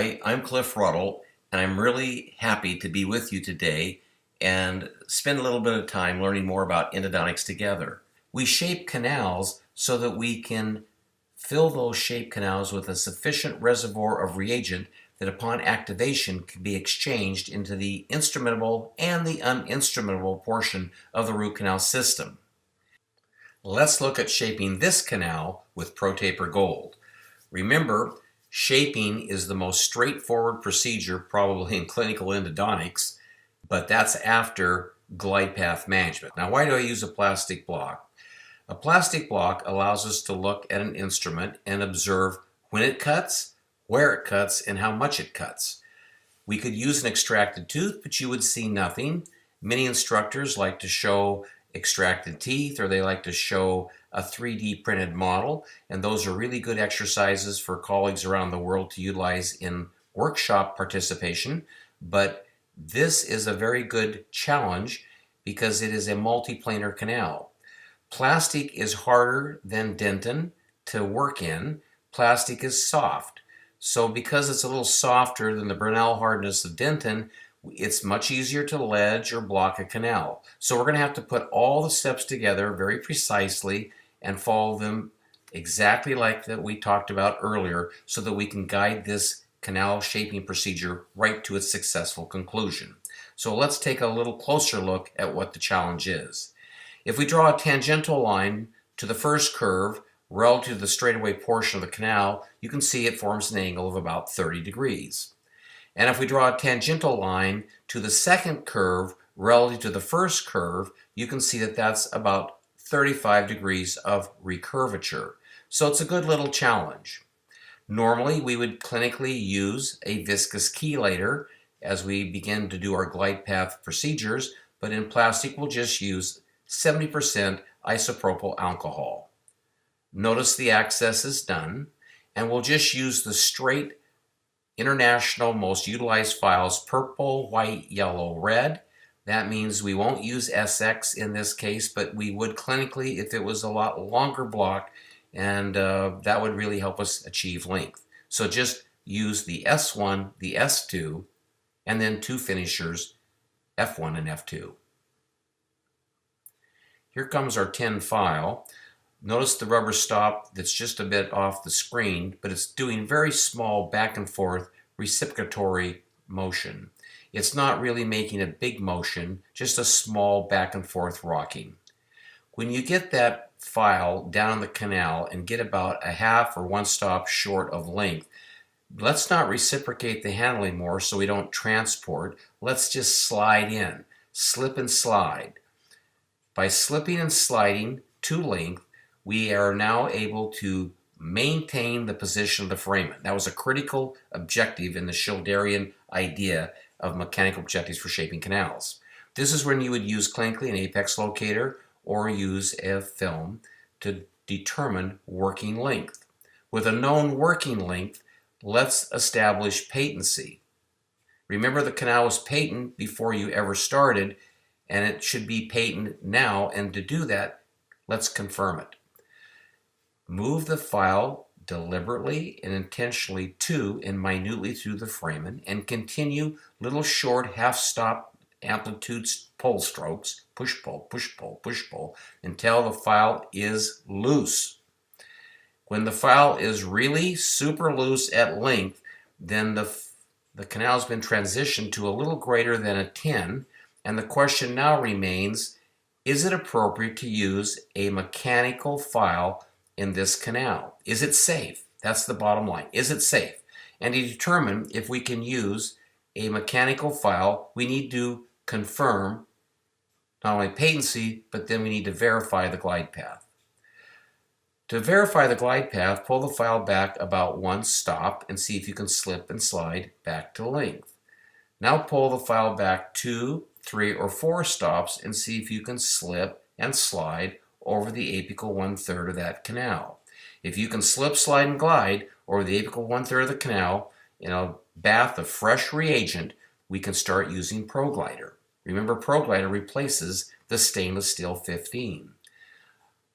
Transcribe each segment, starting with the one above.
Hi, I'm Cliff Ruddle, and I'm really happy to be with you today and spend a little bit of time learning more about endodontics together. We shape canals so that we can fill those shaped canals with a sufficient reservoir of reagent that upon activation can be exchanged into the instrumentable and the uninstrumentable portion of the root canal system. Let's look at shaping this canal with ProTaper Gold. Remember, shaping is the most straightforward procedure probably in clinical endodontics, but that's after glide path management. Now, why do I use a plastic block? A plastic block allows us to look at an instrument and observe when it cuts, where it cuts, and how much it cuts. We could use an extracted tooth, but you would see nothing. Many instructors like to show extracted teeth, or they like to show a 3D printed model, and those are really good exercises for colleagues around the world to utilize in workshop participation. But this is a very good challenge because it is a multiplanar canal. Plastic is harder than dentin to work in. Plastic is soft. So because it's a little softer than the Bernal hardness of dentin, it's much easier to ledge or block a canal. So we're going to have to put all the steps together very precisely and follow them exactly like that we talked about earlier so that we can guide this canal shaping procedure right to its successful conclusion. So let's take a little closer look at what the challenge is. If we draw a tangential line to the first curve relative to the straightaway portion of the canal, you can see it forms an angle of about 30 degrees. And if we draw a tangential line to the second curve relative to the first curve, you can see that that's about 35 degrees of recurvature. So it's a good little challenge. Normally, we would clinically use a viscous chelator as we begin to do our glide path procedures, but in plastic, we'll just use 70% isopropyl alcohol. Notice the access is done, and we'll just use the straight international most utilized files, purple, white, yellow, red. That means we won't use SX in this case, but we would clinically if it was a lot longer block, and that would really help us achieve length. So just use the S1, the S2, and then two finishers, F1 and F2. Here comes our 10 file. Notice the rubber stop that's just a bit off the screen, but it's doing very small back and forth reciprocatory motion. It's not really making a big motion, just a small back and forth rocking. When you get that file down the canal and get about a half or one stop short of length, let's not reciprocate the handle anymore so we don't transport. Let's just slide in, slip and slide. By slipping and sliding to length, we are now able to maintain the position of the foramen. That was a critical objective in the Schilderian idea of mechanical objectives for shaping canals. This is when you would use clinically an apex locator or use a film to determine working length. With a known working length, let's establish patency. Remember, the canal was patent before you ever started, and it should be patent now, and to do that, let's confirm it. Move the file deliberately and intentionally to and minutely through the foramen and continue little short half-stop amplitude pull strokes, push-pull, push-pull, push-pull, until the file is loose. When the file is really super loose at length, then the canal has been transitioned to a little greater than a 10, and the question now remains, is it appropriate to use a mechanical file in this canal? Is it safe? That's the bottom line. Is it safe? And to determine if we can use a mechanical file, we need to confirm not only patency, but then we need to verify the glide path. To verify the glide path, pull the file back about one stop and see if you can slip and slide back to length. Now pull the file back 2, 3, or 4 stops and see if you can slip and slide over the apical 1/3 of that canal. If you can slip, slide, and glide over the apical 1/3 of the canal in a bath of fresh reagent, we can start using ProGlider. Remember, ProGlider replaces the stainless steel 15.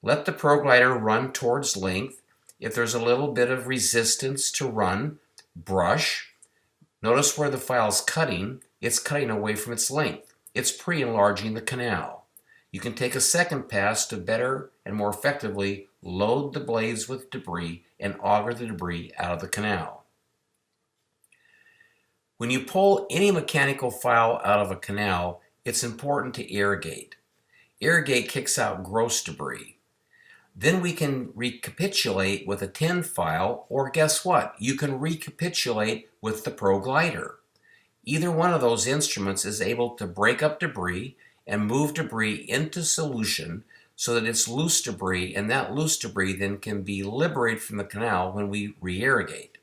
Let the ProGlider run towards length. If there's a little bit of resistance to run, brush. Notice where the file's cutting, it's cutting away from its length. It's pre-enlarging the canal. You can take a second pass to better and more effectively load the blades with debris and auger the debris out of the canal. When you pull any mechanical file out of a canal, it's important to irrigate. Irrigate kicks out gross debris. Then we can recapitulate with a tin file, or guess what? You can recapitulate with the Pro Glider. Either one of those instruments is able to break up debris and move debris into solution so that it's loose debris, and that loose debris then can be liberated from the canal when we re-irrigate.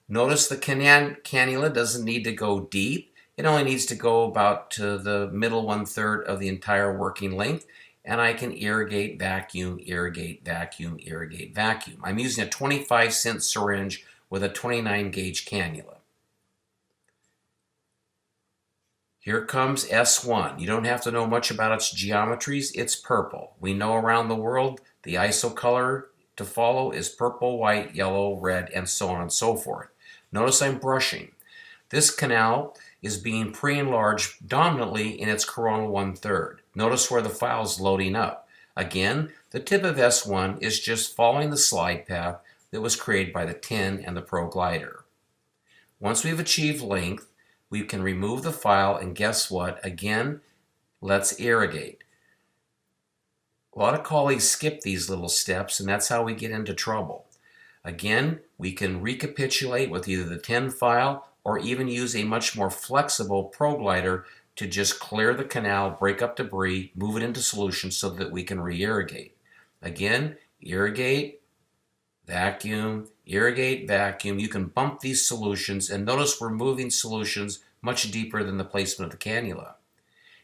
Notice the cannula doesn't need to go deep. It only needs to go about to the middle 1/3 of the entire working length, and I can irrigate, vacuum, irrigate, vacuum, irrigate, vacuum. I'm using a 25-cent syringe with a 29 gauge cannula. Here comes S1. You don't have to know much about its geometries. It's purple. We know around the world the ISO color to follow is purple, white, yellow, red, and so on and so forth. Notice I'm brushing. This canal is being pre-enlarged dominantly in its coronal 1/3. Notice where the file is loading up. Again, the tip of S1 is just following the slide path that was created by the tin and the Pro Glider. Once we've achieved length, we can remove the file, and guess what? Again, let's irrigate. A lot of colleagues skip these little steps, and that's how we get into trouble. Again, we can recapitulate with either the tin file or even use a much more flexible Pro Glider to just clear the canal, break up debris, move it into solution so that we can re-irrigate. Again, irrigate, vacuum, irrigate, vacuum. You can bump these solutions, and notice we're moving solutions much deeper than the placement of the cannula.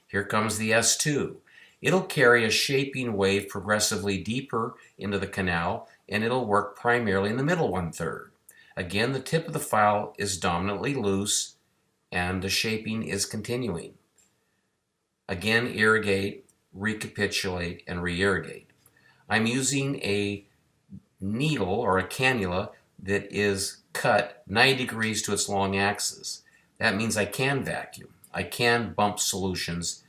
Here comes the S2. It'll carry a shaping wave progressively deeper into the canal, and it'll work primarily in the middle 1/3. Again, the tip of the file is dominantly loose, and the shaping is continuing. Again, irrigate, recapitulate, and re-irrigate. I'm using a needle or a cannula that is cut 90 degrees to its long axis. That means I can vacuum. I can bump solutions.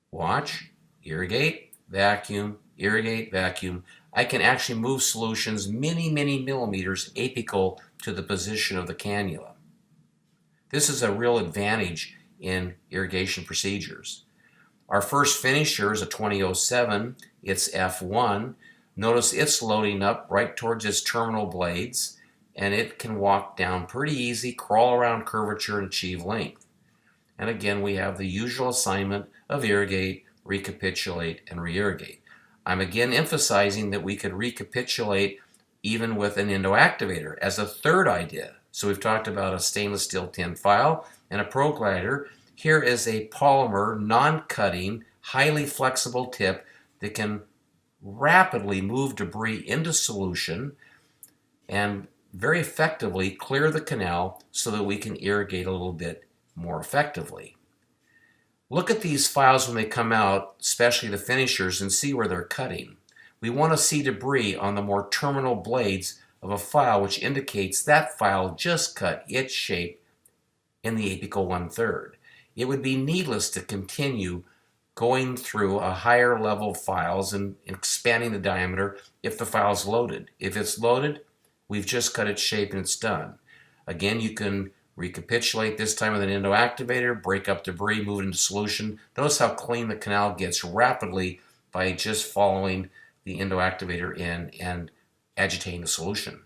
Watch, irrigate, vacuum, irrigate, vacuum. I can actually move solutions many, many millimeters apical to the position of the cannula. This is a real advantage in irrigation procedures. Our first finisher is a 2007. It's F1. Notice it's loading up right towards its terminal blades, and it can walk down pretty easy, crawl around curvature, and achieve length. And again, we have the usual assignment of irrigate, recapitulate, and re-irrigate. I'm again emphasizing that we could recapitulate even with an endoactivator as a third idea. So we've talked about a stainless steel tin file and a Pro Glider. Here is a polymer, non-cutting, highly flexible tip that can rapidly move debris into solution and very effectively clear the canal so that we can irrigate a little bit more effectively. Look at these files when they come out, especially the finishers, and see where they're cutting. We want to see debris on the more terminal blades of a file, which indicates that file just cut its shape in the apical 1/3. It would be needless to continue going through a higher level files and expanding the diameter if the file is loaded. If it's loaded, we've just cut its shape and it's done. Again, you can recapitulate this time with an endoactivator, break up debris, move it into solution. Notice how clean the canal gets rapidly by just following the endoactivator in and agitating the solution.